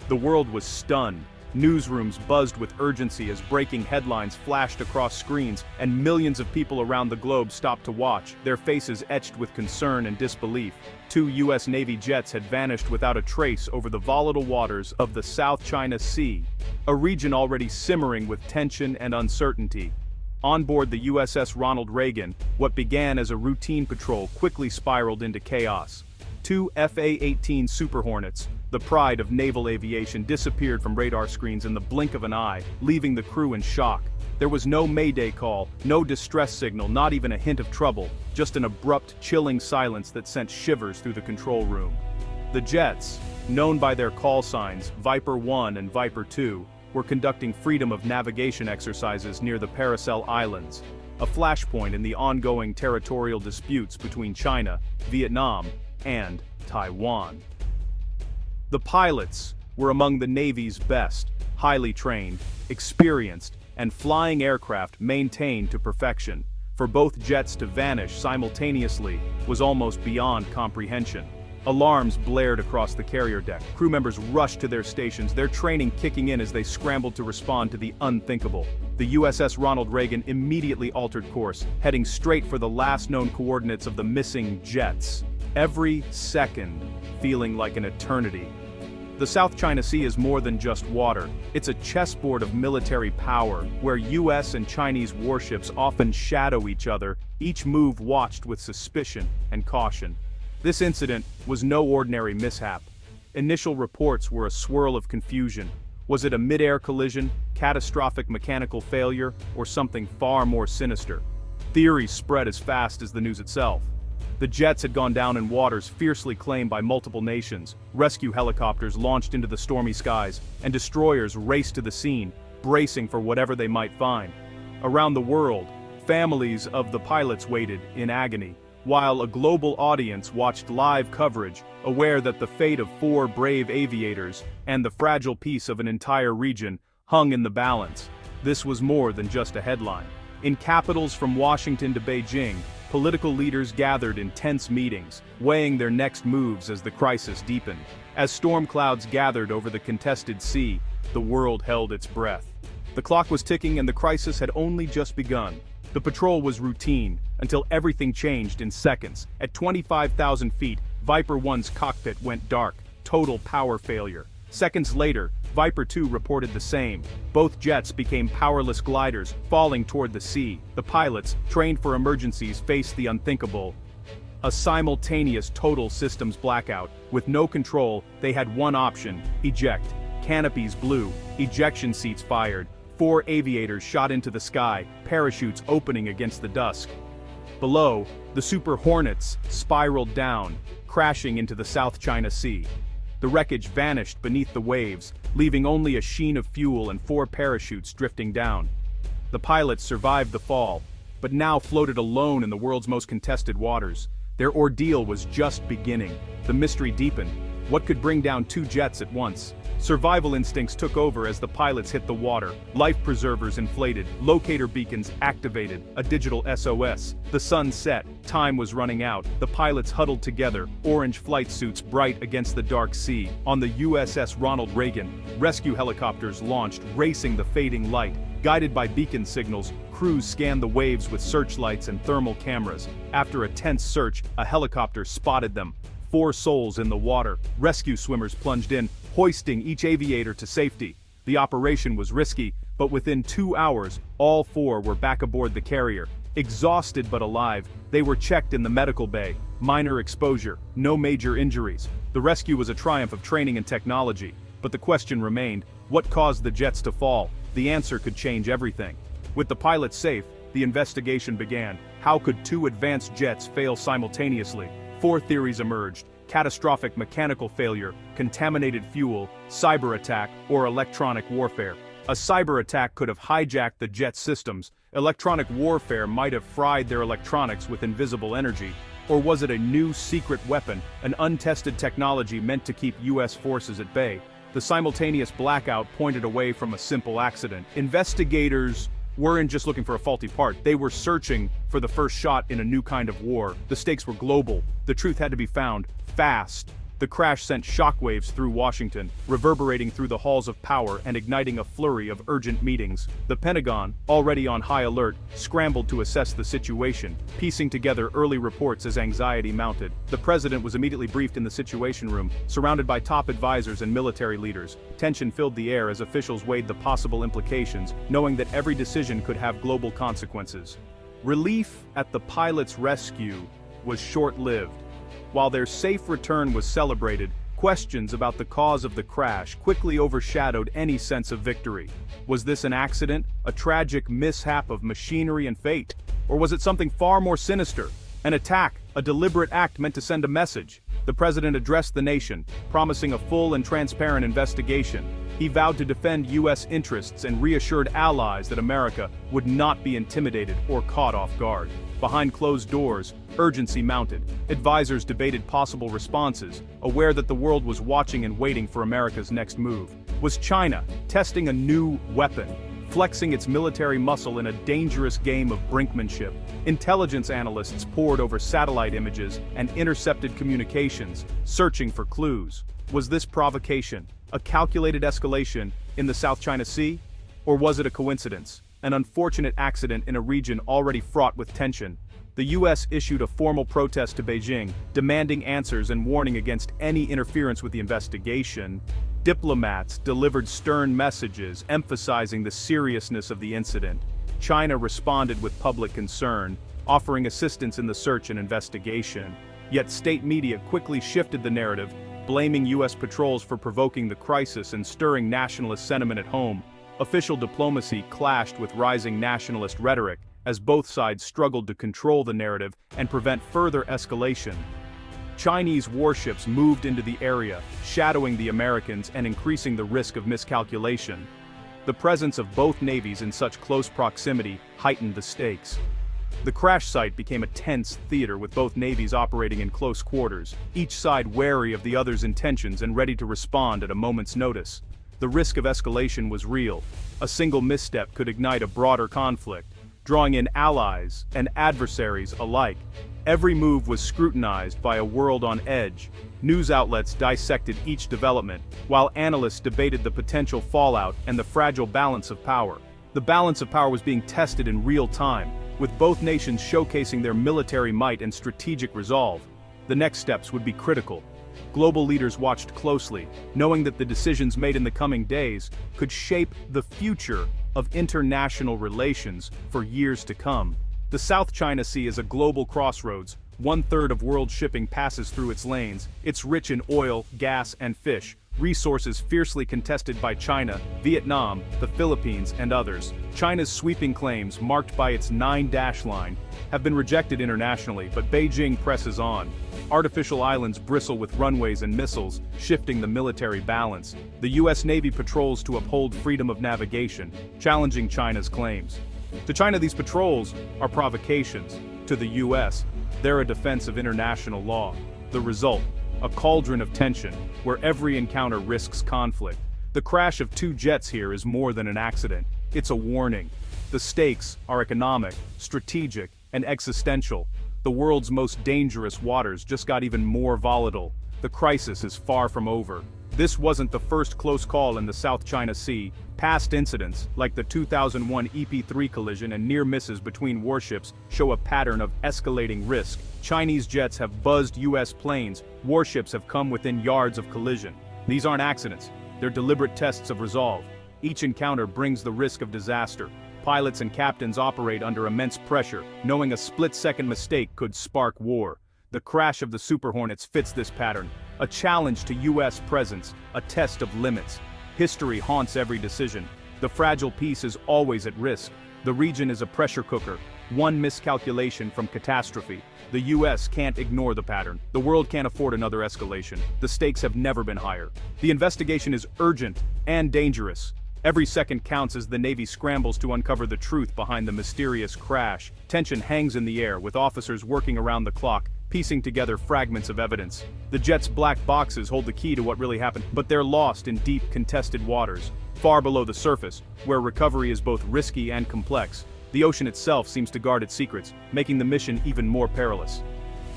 The world was stunned. Newsrooms buzzed with urgency as breaking headlines flashed across screens, and millions of people around the globe stopped to watch, their faces etched with concern and disbelief. 2 U.S. Navy jets had vanished without a trace over the volatile waters of the South China Sea, a region already simmering with tension and uncertainty. On board the USS Ronald Reagan, what began as a routine patrol quickly spiraled into chaos. 2 FA-18 Super Hornets, the pride of naval aviation, disappeared from radar screens in the blink of an eye, leaving the crew in shock. There was no mayday call, no distress signal, not even a hint of trouble, just an abrupt, chilling silence that sent shivers through the control room. The jets, known by their call signs Viper 1 and Viper 2, were conducting freedom of navigation exercises near the Paracel Islands, a flashpoint in the ongoing territorial disputes between China, Vietnam, and Taiwan. The pilots were among the Navy's best, highly trained, experienced, and flying aircraft maintained to perfection. For both jets to vanish simultaneously was almost beyond comprehension. Alarms blared across the carrier deck. Crew members rushed to their stations, their training kicking in as they scrambled to respond to the unthinkable. The USS Ronald Reagan immediately altered course, heading straight for the last known coordinates of the missing jets. Every second feeling like an eternity. The South China Sea is more than just water. It's a chessboard of military power, where US and Chinese warships often shadow each other, each move watched with suspicion and caution. This incident was no ordinary mishap. Initial reports were a swirl of confusion. Was it a mid-air collision, catastrophic mechanical failure, or something far more sinister? Theories spread as fast as the news itself. The jets had gone down in waters fiercely claimed by multiple nations. Rescue helicopters launched into the stormy skies, and destroyers raced to the scene, bracing for whatever they might find. Around the world, families of the pilots waited in agony, while a global audience watched live coverage, aware that the fate of 4 brave aviators and the fragile peace of an entire region hung in the balance. This was more than just a headline. In capitals from Washington to Beijing, political leaders gathered in tense meetings, weighing their next moves as the crisis deepened. As storm clouds gathered over the contested sea, the world held its breath. The clock was ticking and the crisis had only just begun. The patrol was routine, until everything changed in seconds. At 25,000 feet, Viper 1's cockpit went dark, total power failure. Seconds later, Viper 2 reported the same. Both jets became powerless gliders, falling toward the sea. The pilots, trained for emergencies, faced the unthinkable. A simultaneous total systems blackout. With no control, they had one option: eject. Canopies blew, ejection seats fired. 4 aviators shot into the sky, parachutes opening against the dusk. Below, the Super Hornets spiraled down, crashing into the South China Sea. The wreckage vanished beneath the waves, leaving only a sheen of fuel and 4 parachutes drifting down. The pilots survived the fall, but now floated alone in the world's most contested waters. Their ordeal was just beginning. The mystery deepened. What could bring down 2 jets at once? Survival instincts took over as the pilots hit the water. Life preservers inflated, locator beacons activated, a digital SOS. The sun set, time was running out. The pilots huddled together, orange flight suits bright against the dark sea. On the USS Ronald Reagan, rescue helicopters launched, racing the fading light. Guided by beacon signals, crews scanned the waves with searchlights and thermal cameras. After a tense search, a helicopter spotted them. 4 souls in the water. Rescue swimmers plunged in, hoisting each aviator to safety. The operation was risky, but within 2 hours, all 4 were back aboard the carrier. Exhausted but alive, they were checked in the medical bay. Minor exposure, no major injuries. The rescue was a triumph of training and technology. But the question remained: what caused the jets to fall? The answer could change everything. With the pilots safe, the investigation began. How could 2 advanced jets fail simultaneously? 4 theories emerged: catastrophic mechanical failure, contaminated fuel, cyber attack, or electronic warfare. A cyber attack could have hijacked the jet systems. Electronic warfare might have fried their electronics with invisible energy. Or was it a new secret weapon, an untested technology meant to keep US forces at bay? The simultaneous blackout pointed away from a simple accident. Investigators weren't just looking for a faulty part, they were searching for the first shot in a new kind of war. The stakes were global. The truth had to be found, fast. The crash sent shockwaves through Washington, reverberating through the halls of power and igniting a flurry of urgent meetings. The Pentagon, already on high alert, scrambled to assess the situation, piecing together early reports as anxiety mounted. The president was immediately briefed in the situation room, surrounded by top advisors and military leaders. Tension filled the air as officials weighed the possible implications, knowing that every decision could have global consequences. Relief at the pilot's rescue was short-lived. While their safe return was celebrated, questions about the cause of the crash quickly overshadowed any sense of victory. Was this an accident, a tragic mishap of machinery and fate? Or was it something far more sinister? An attack, a deliberate act meant to send a message? The president addressed the nation, promising a full and transparent investigation. He vowed to defend U.S. interests and reassured allies that America would not be intimidated or caught off guard. Behind closed doors, urgency mounted. Advisors debated possible responses, aware that the world was watching and waiting for America's next move. Was China testing a new weapon, flexing its military muscle in a dangerous game of brinkmanship? Intelligence analysts pored over satellite images and intercepted communications, searching for clues. Was this provocation, a calculated escalation in the South China Sea? Or was it a coincidence? An unfortunate accident in a region already fraught with tension? The U.S. issued a formal protest to Beijing, demanding answers and warning against any interference with the investigation. Diplomats delivered stern messages emphasizing the seriousness of the incident. China responded with public concern, offering assistance in the search and investigation. Yet state media quickly shifted the narrative, blaming U.S. patrols for provoking the crisis and stirring nationalist sentiment at home. Official diplomacy clashed with rising nationalist rhetoric, as both sides struggled to control the narrative and prevent further escalation. Chinese warships moved into the area, shadowing the Americans and increasing the risk of miscalculation. The presence of both navies in such close proximity heightened the stakes. The crash site became a tense theater with both navies operating in close quarters, each side wary of the other's intentions and ready to respond at a moment's notice. The risk of escalation was real. A single misstep could ignite a broader conflict, drawing in allies and adversaries alike. Every move was scrutinized by a world on edge. News outlets dissected each development, while analysts debated the potential fallout and the fragile balance of power. The balance of power was being tested in real time, with both nations showcasing their military might and strategic resolve. The next steps would be critical. Global leaders watched closely, knowing that the decisions made in the coming days could shape the future of international relations for years to come. The South China Sea is a global crossroads. 1/3 of world shipping passes through its lanes. It's rich in oil, gas, and fish, resources fiercely contested by China, Vietnam, the Philippines, and others. China's sweeping claims, marked by its 9-dash line, have been rejected internationally, but Beijing presses on. Artificial islands bristle with runways and missiles, shifting the military balance. The U.S. Navy patrols to uphold freedom of navigation, challenging China's claims. To China, these patrols are provocations. To the U.S., they're a defense of international law. The result: a cauldron of tension, where every encounter risks conflict. The crash of two jets here is more than an accident. It's a warning. The stakes are economic, strategic, and existential. The world's most dangerous waters just got even more volatile. The crisis is far from over. This wasn't the first close call in the South China Sea. Past incidents, like the 2001 EP-3 collision and near misses between warships, show a pattern of escalating risk. Chinese jets have buzzed U.S. planes. Warships have come within yards of collision. These aren't accidents. They're deliberate tests of resolve. Each encounter brings the risk of disaster. Pilots and captains operate under immense pressure, knowing a split-second mistake could spark war. The crash of the Super Hornets fits this pattern. A challenge to U.S. presence, a test of limits. History haunts every decision. The fragile peace is always at risk. The region is a pressure cooker, one miscalculation from catastrophe. The U.S. can't ignore the pattern. The world can't afford another escalation. The stakes have never been higher. The investigation is urgent and dangerous. Every second counts as the Navy scrambles to uncover the truth behind the mysterious crash. Tension hangs in the air, with officers working around the clock, piecing together fragments of evidence. The jet's black boxes hold the key to what really happened, but they're lost in deep, contested waters, far below the surface, where recovery is both risky and complex. The ocean itself seems to guard its secrets, making the mission even more perilous.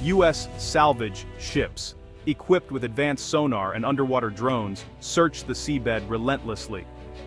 U.S. salvage ships. equipped with advanced sonar and underwater drones, search the seabed relentlessly.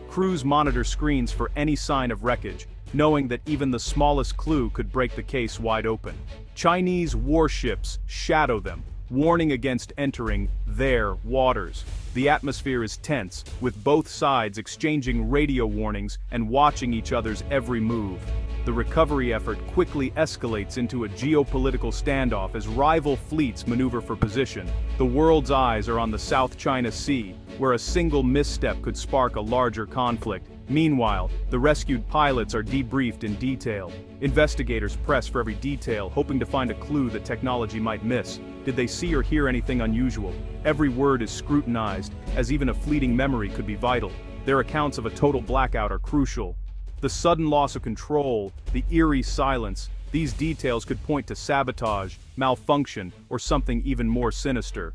Crews monitor screens for any sign of wreckage, knowing that even the smallest clue could break the case wide open. Chinese warships shadow them, warning against entering their waters. The atmosphere is tense, with both sides exchanging radio warnings and watching each other's every move. The recovery effort quickly escalates into a geopolitical standoff as rival fleets maneuver for position. The world's eyes are on the South China Sea, where a single misstep could spark a larger conflict. Meanwhile, the rescued pilots are debriefed in detail. Investigators press for every detail, hoping to find a clue that technology might miss. Did they see or hear anything unusual? Every word is scrutinized, as even a fleeting memory could be vital. Their accounts of a total blackout are crucial. The sudden loss of control, the eerie silence, these details could point to sabotage, malfunction, or something even more sinister.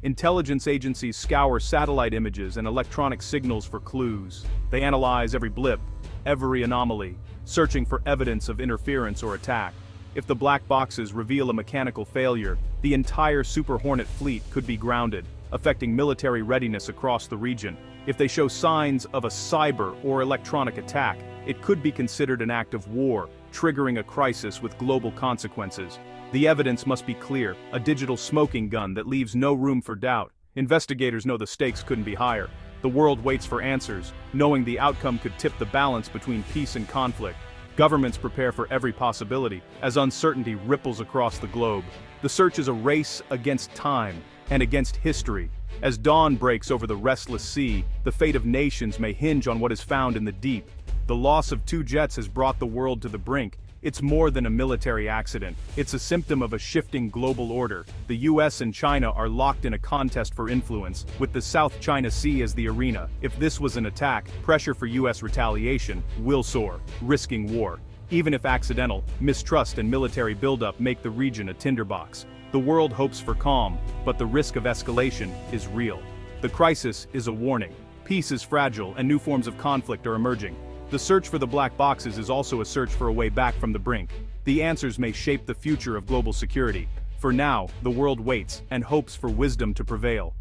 Intelligence agencies scour satellite images and electronic signals for clues. They analyze every blip, every anomaly, searching for evidence of interference or attack. If the black boxes reveal a mechanical failure, the entire Super Hornet fleet could be grounded, affecting military readiness across the region. If they show signs of a cyber or electronic attack, it could be considered an act of war, triggering a crisis with global consequences. The evidence must be clear, a digital smoking gun that leaves no room for doubt. Investigators know the stakes couldn't be higher. The world waits for answers, knowing the outcome could tip the balance between peace and conflict. Governments prepare for every possibility, as uncertainty ripples across the globe. The search is a race against time and against history. As dawn breaks over the restless sea, the fate of nations may hinge on what is found in the deep. The loss of 2 jets has brought the world to the brink. It's more than a military accident. It's a symptom of a shifting global order. The US and China are locked in a contest for influence, with the South China Sea as the arena. If this was an attack, pressure for US retaliation will soar, risking war. Even if accidental, mistrust and military buildup make the region a tinderbox. The world hopes for calm, but the risk of escalation is real. The crisis is a warning. Peace is fragile and new forms of conflict are emerging. The search for the black boxes is also a search for a way back from the brink. The answers may shape the future of global security. For now, the world waits and hopes for wisdom to prevail.